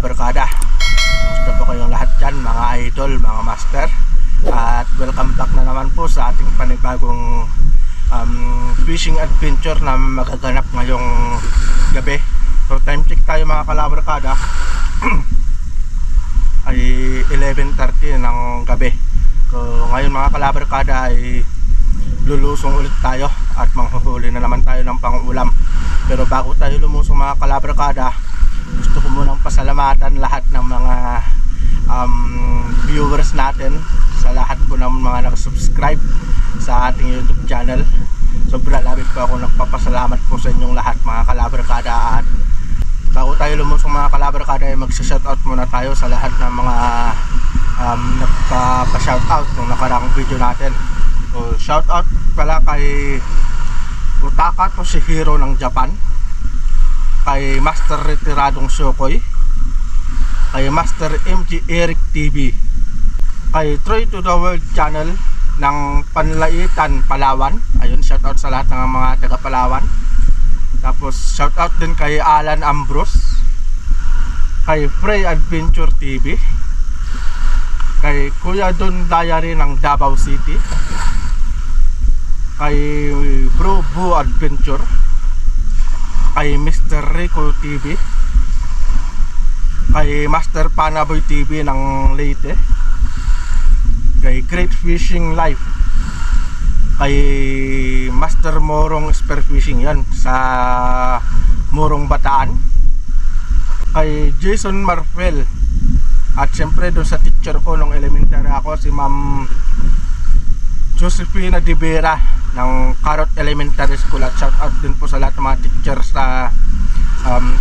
kalabarkada. Gusto po kayong lahat dyan, mga idol, mga master. At welcome back na naman po sa ating panibagong fishing adventure na magaganap ngayong gabi. So time check tayo mga kalabarkada ay 11:30 ng gabi. So ngayon mga kalabarkada ay lulusong ulit tayo at manghuhuli na naman tayo ng pang-ulam. Pero bago tayo lumusong mga kalabarkada, gusto ko munang pasalamatan lahat ng mga viewers natin, sa lahat po ng mga nakasubscribe sa ating YouTube channel. Sobrang labis po ako nagpapasalamat po sa inyong lahat mga kalabarkada. At bago tayo lumusong mga kalabarkada ay magsa-shoutout muna tayo sa lahat ng mga nagpa-shoutout nung nakaraang video natin. So shoutout pala kay Utaka Toshihiro ng Japan, kay Master Retiradong Shokoy, kay Master MG Eric TV, kay Troy to the World Channel ng Panlaitan, Palawan. Ayun, shoutout sa lahat ng mga taga Palawan. Tapos shoutout din kay Alan Ambrose, kay Frey Adventure TV, kay Kuya Don Diary ng Davao City, kay Bro Boo Adventure, kay Mr. Rico TV, kay Master Panaboy TV ng Leyte, kay Great Fishing Life, kay Master Morong Spearfishing, yan sa Morong Bataan, kay Jason Marfel, at syempre doon sa teacher ko nung elementary ako, si Ma'am Josefina De Vera ng Carrot Elementary School. At shoutout din po sa lahat ng mga teachers sa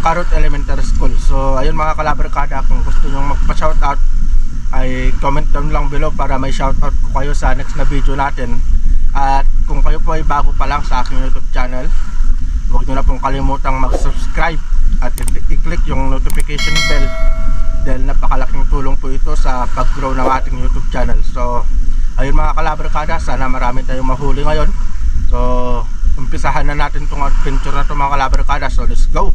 Carrot Elementary School. So ayun mga kalabarkada, kung gusto nyo magpa-shoutout ay comment down lang below para may shoutout ko kayo sa next na video natin. At kung kayo po ay bago pa lang sa aking YouTube channel, huwag nyo na pong kalimutang mag-subscribe at i-click yung notification bell, dahil napakalaking tulong po ito sa pag-grow ng ating YouTube channel. So ayun mga kalabarkada, sana marami tayong mahuli ngayon. So umpisahan na natin itong adventure na ito mga kalabarkada. So let's go!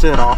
zero.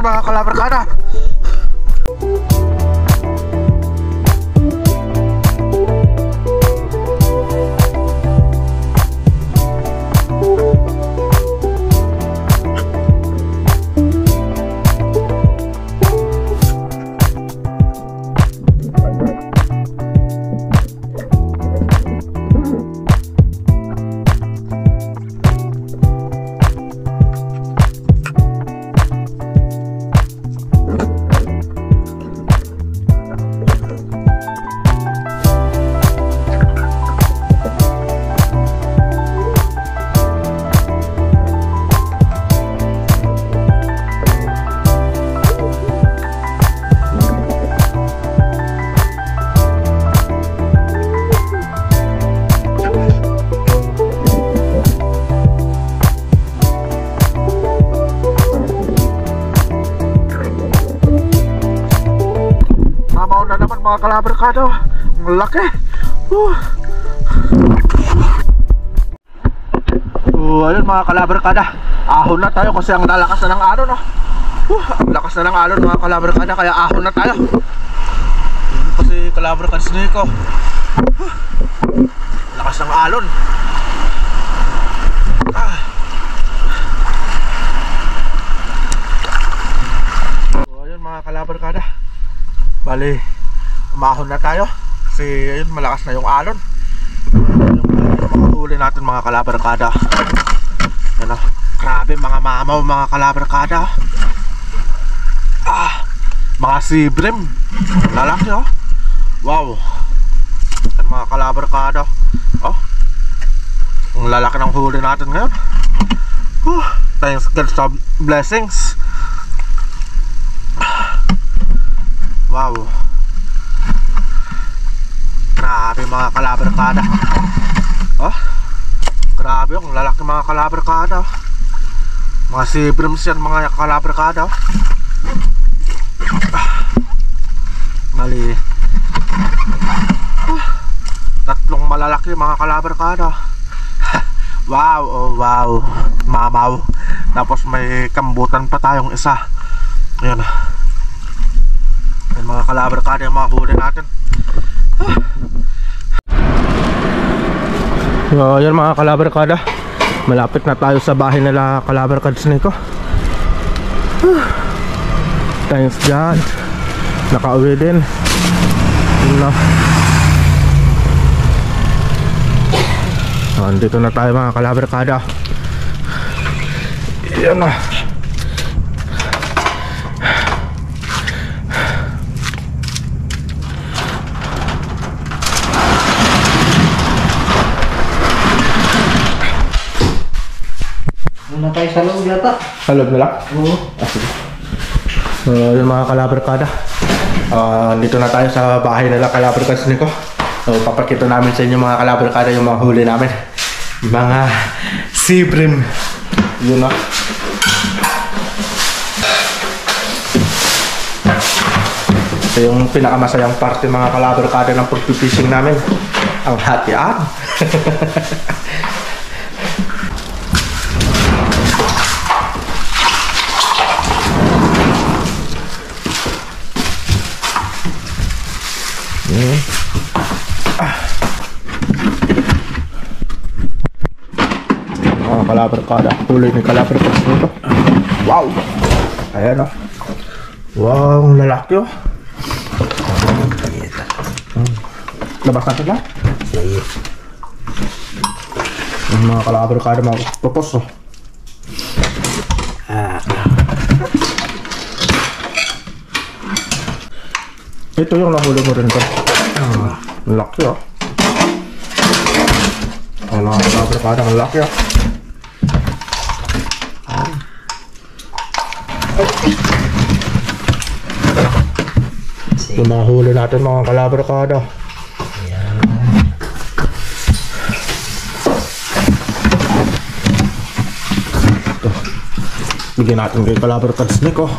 Mga kalabarkada. Na naman mga kalabarkada, ang laki. Ayun mga kalabarkada, ahon na tayo kasi ang lalakas na ng alon, no? Ang lakas na ng alon mga kalabarkada, kaya ahon na tayo. Yun kasi kalabarkada Nico, lakas ng alon. Ayun mga kalabarkada, bali umahon na tayo kasi ayun, malakas na yung alon. Yung mga huli natin mga kalabarkada, yan o, grabe mga mamaw mga kalabarkada. Mga sibrim, lalaki o. Wow, yan mga kalabarkada. Ang lalaki ng huli natin ngayon. Thanks God sa blessings. Wow, grabe mga kalabarkada. Grabe yung lalaki mga kalabarkada. Mga sibrims yan mga kalabarkada. Mali, tatlong malalaki mga kalabarkada. Wow, oh wow, mamaw. Tapos may kambutan pa tayong isa. Ayan, mga kalabarkada yung mga huli natin. So yun mga kalabarkada, malapit na tayo sa bahay nila kalabarkada Nico. Thanks God, nakauwi din. Andito na tayo mga kalabarkada. Yan na. Muna tayo sa loob yata. Sa loob na lang? Oo. Sige. So yung mga kalabarkada, dito na tayo sa bahay nila kalabarkada Nico. So papakita namin sa inyo mga kalabarkada yung mga huli namin, mga sibrim. Yun na. Ito yung pinakamasayang parte mga kalabarkada ng pag-fishing namin. Ang hatian. Kalabar kada. Tuloy ni kalabar kada nito. Wow! Ayan o. Wow, ang lalaki o. Labas natin lang. Yung mga kalabar kada mga tupos o. Ito yung nahuli mo rin ko. Ang laki o. Ang mga kalabar kada, ang laki o. Yung mga huli natin mga kalabar kada. Ito. Bigyan natin kay kalabar kada snake oh.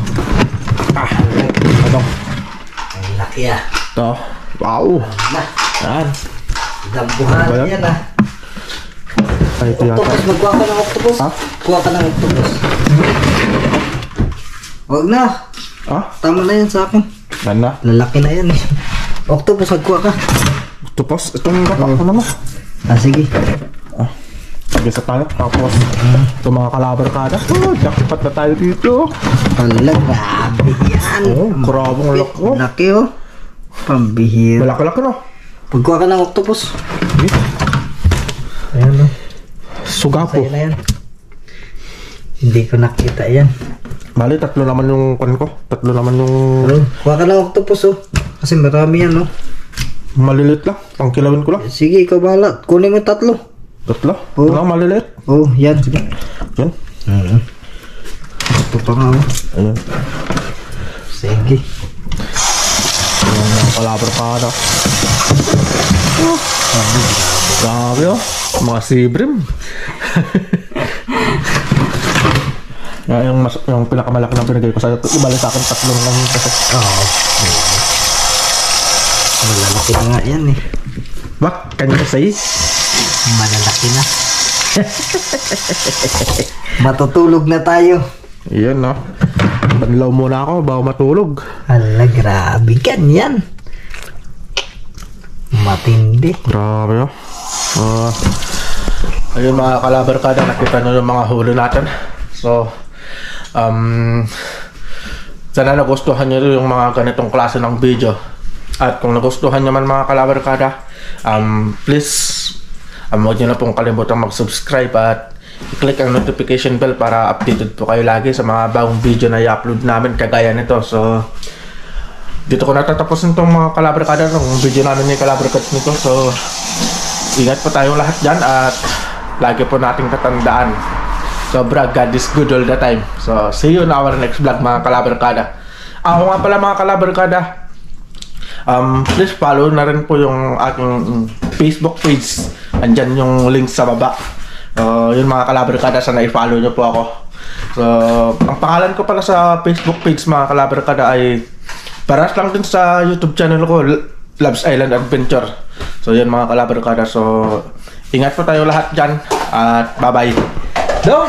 Ito. Ang laki ah. Ito. Wow. Yan. Dambuhan yan ah. Ay, ito yata. Octopus, magkuha ka ng octopus. Ha? Kuha ka ng octopus. Huwag na. Ha? Tama na yan sa akin. Yan na. Lalaki na yan eh. Octopus, magkuha ka. Tupos. Itong gapak ko naman. Sige. Sige sa tayo. Tapos, ito mga kalabar kada. Oh, jackpot na tayo dito. Wala, grabe yan. Oh, grabe ang laki oh. Laki oh. Pambihira. Malaki-laki no? Pagkuha ka ng octopus. Okay. Ayan oh. Sugapo. Sa'yo na yan. Hindi ko nakita yan. Bali, tatlo naman yung pan ko. Tatlo naman yung... Kuha ka ng octopus oh. Kasi marami yan oh. Malilit lang. Pangkilawin ko lang. Sige, ikaw bahala. Kunin mo 3. Tatlo? Oh. Wala, malilit. Oh, yan. Sige. Yan. Ito pa nga oh. Ayan. Sige. Ayan, mga kalabar pa na. Grabe oh. Mga sibrim. yung pinakamalaki na pinagay ko sa'yo. Ibalik sa akin 3 lang yung kasi. Oo. Malalaki na nga yan eh. What? Can you say? Malalaki na. Matutulog na tayo. Iyan no. Banlaw muna ako bago matulog. Hala, grabe ganyan. Matindi. Grabe oh. Ayun mga kalabar kada, nakita nyo yung mga huli natin. So, sana nagustuhan nyo yung mga ganitong klase ng video. At kung nagustuhan nyo man mga kalabar kada, please, huwag nyo na pong kalimutan mag-subscribe at i-click ang notification bell para updated po kayo lagi sa mga bagong video na i-upload namin kagaya nito. So, dito ko natatapusin itong mga kalabar kada ng video namin ni Kalabar Cuts nito. So, ingat po tayong lahat dyan at lagi po nating tatandaan, sobra God is good all the time. So, see you in our next vlog mga kalabar kada. Ako nga pala mga kalabar kada, please follow na rin po yung aking Facebook page. Andyan yung link sa baba. Yun mga kalabar kada, sana i-follow nyo po ako. So, ang pangalan ko pala sa Facebook page mga kalabar kada ay paras lang din sa YouTube channel ko, Loves Island Adventure. So yun mga kalabar kada. So ingat po tayo lahat dyan at bye bye. Dong!